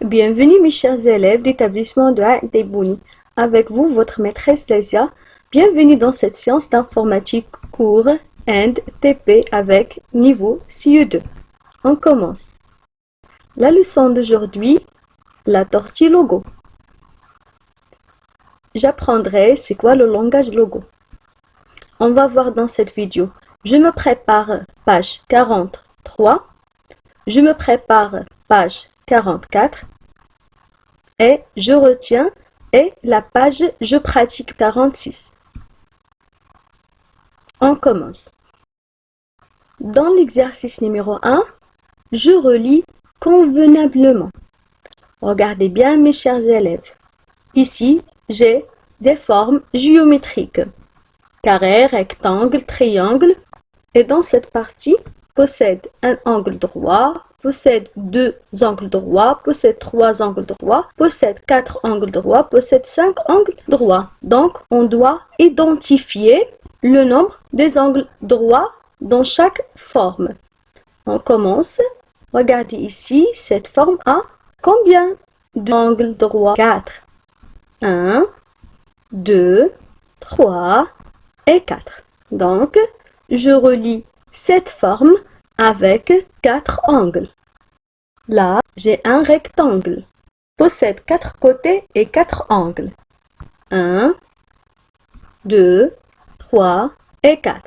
Bienvenue mes chers élèves d'établissement de Ain Tebboune. Avec vous, votre maîtresse Lesia. Bienvenue dans cette séance d'informatique cours Inde TP avec niveau CE2. On commence. La leçon d'aujourd'hui, la tortue logo. J'apprendrai c'est quoi le langage logo. On va voir dans cette vidéo. Je me prépare page 43. Je me prépare page 44. Et je retiens et la page je pratique 46. On commence. Dans l'exercice numéro 1, je relis convenablement. Regardez bien mes chers élèves. Ici, j'ai des formes géométriques. Carré, rectangle, triangle. Et dans cette partie, possède un angle droit, possède 2 angles droits, possède 3 angles droits, possède 4 angles droits, possède 5 angles droits. Donc, on doit identifier le nombre des angles droits dans chaque forme. On commence. Regardez ici, cette forme a combien d'angles droits? 4. 1, 2, 3 et 4. Donc, je relie cette forme avec 4 angles. Là, j'ai un rectangle. Possède 4 côtés et 4 angles. 1, 2, 3 et 4.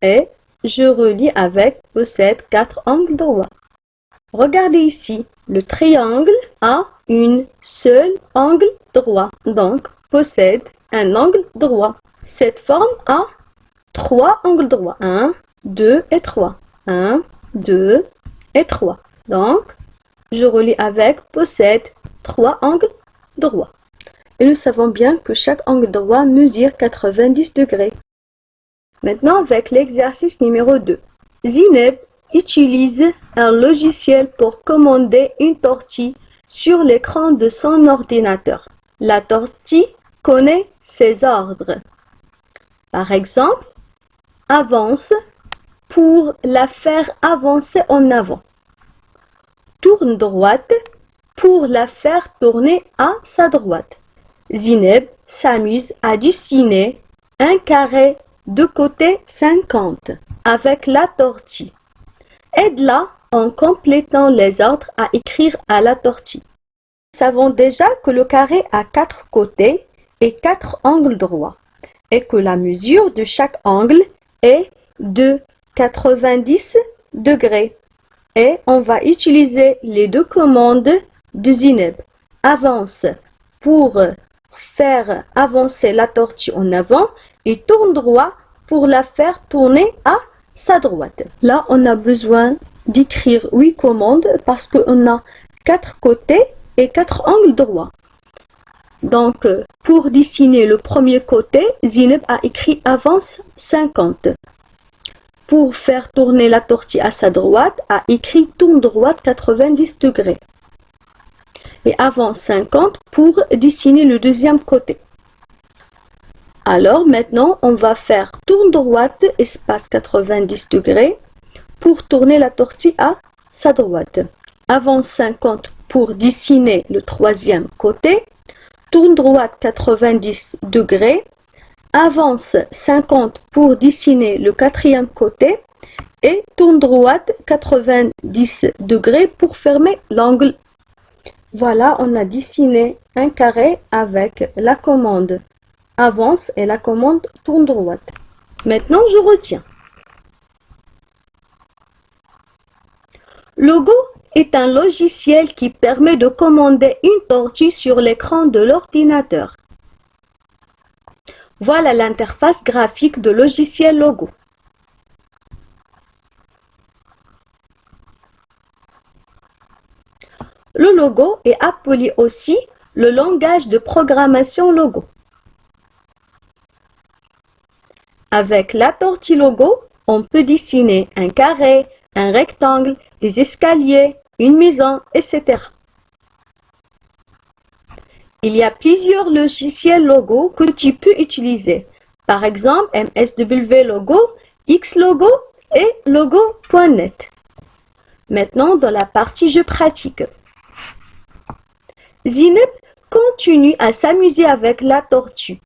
Et je relie avec possède 4 angles droits. Regardez ici, le triangle a une seule angle droit. Donc, possède un angle droit. Cette forme a 3 angles droits. 1, 2 et 3. 1, 2 et 3. Donc, je relie avec possède 3 angles droits. Et nous savons bien que chaque angle droit mesure 90 degrés. Maintenant, avec l'exercice numéro 2. Zineb utilise un logiciel pour commander une tortue sur l'écran de son ordinateur. La tortue connaît ses ordres. Par exemple, avance pour la faire avancer en avant. Tourne droite pour la faire tourner à sa droite. Zineb s'amuse à dessiner un carré de côté 50 avec la tortue. Aide-la en complétant les ordres à écrire à la tortue. Nous savons déjà que le carré a 4 côtés et 4 angles droits et que la mesure de chaque angle est de 90 degrés. Et on va utiliser les deux commandes de Zineb. Avance pour faire avancer la tortue en avant et tourne droit pour la faire tourner à sa droite. Là, on a besoin d'écrire 8 commandes parce qu'on a 4 côtés et 4 angles droits. Donc, pour dessiner le premier côté, Zineb a écrit avance 50. Pour faire tourner la tortue à sa droite, a écrit tourne droite 90 degrés. Et avance 50 pour dessiner le deuxième côté. Alors maintenant, on va faire tourne droite, espace 90 degrés, pour tourner la tortue à sa droite. Avance 50 pour dessiner le troisième côté. Tourne droite 90 degrés. Avance 50 pour dessiner le quatrième côté. Et tourne droite 90 degrés pour fermer l'angle. Voilà, on a dessiné un carré avec la commande avance et la commande tourne droite. Maintenant, je retiens. Logo est un logiciel qui permet de commander une tortue sur l'écran de l'ordinateur. Voilà l'interface graphique de logiciel Logo. Le logo est appelé aussi le langage de programmation Logo. Avec la tortue logo, on peut dessiner un carré, un rectangle, des escaliers, une maison, etc. Il y a plusieurs logiciels logo que tu peux utiliser. Par exemple, MSW Logo, Xlogo et Logo.net. Maintenant, dans la partie Je pratique. Zineb continue à s'amuser avec la tortue.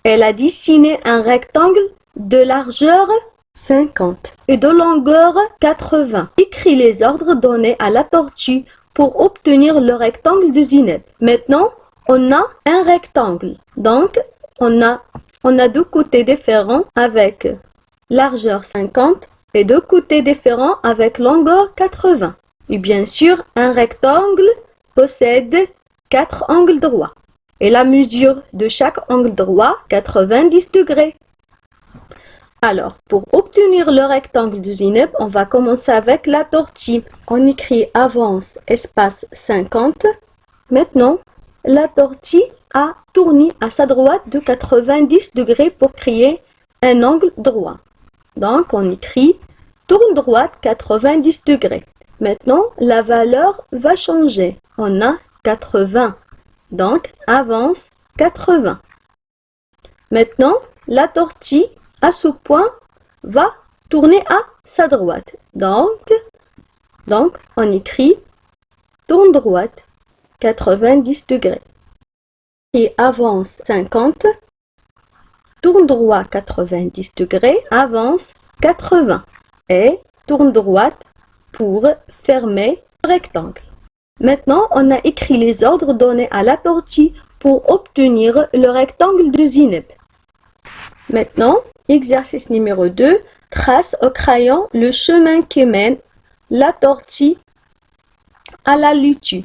Elle a dessiné un rectangle de largeur 50 et de longueur 80. Écris les ordres donnés à la tortue pour obtenir le rectangle de Zineb. Maintenant, on a un rectangle. Donc, on a deux côtés différents avec largeur 50 et deux côtés différents avec longueur 80. Et bien sûr, un rectangle possède 4 angles droits. Et la mesure de chaque angle droit, 90 degrés. Alors, pour obtenir le rectangle de Zineb, on va commencer avec la tortue. On écrit avance, espace 50. Maintenant, la tortue a tourné à sa droite de 90 degrés pour créer un angle droit. Donc, on écrit tourne droite 90 degrés. Maintenant, la valeur va changer. On a 80. Donc, avance 80. Maintenant, la tortue, à ce point, va tourner à sa droite. Donc on écrit tourne droite 90 degrés. Et avance 50. Tourne droit 90 degrés, avance 80. Et tourne droite pour fermer le rectangle. Maintenant, on a écrit les ordres donnés à la tortue pour obtenir le rectangle de Zineb. Maintenant, exercice numéro 2, trace au crayon le chemin qui mène la tortue à la laitue.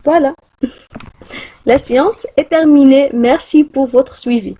Voilà. La séance est terminée. Merci pour votre suivi.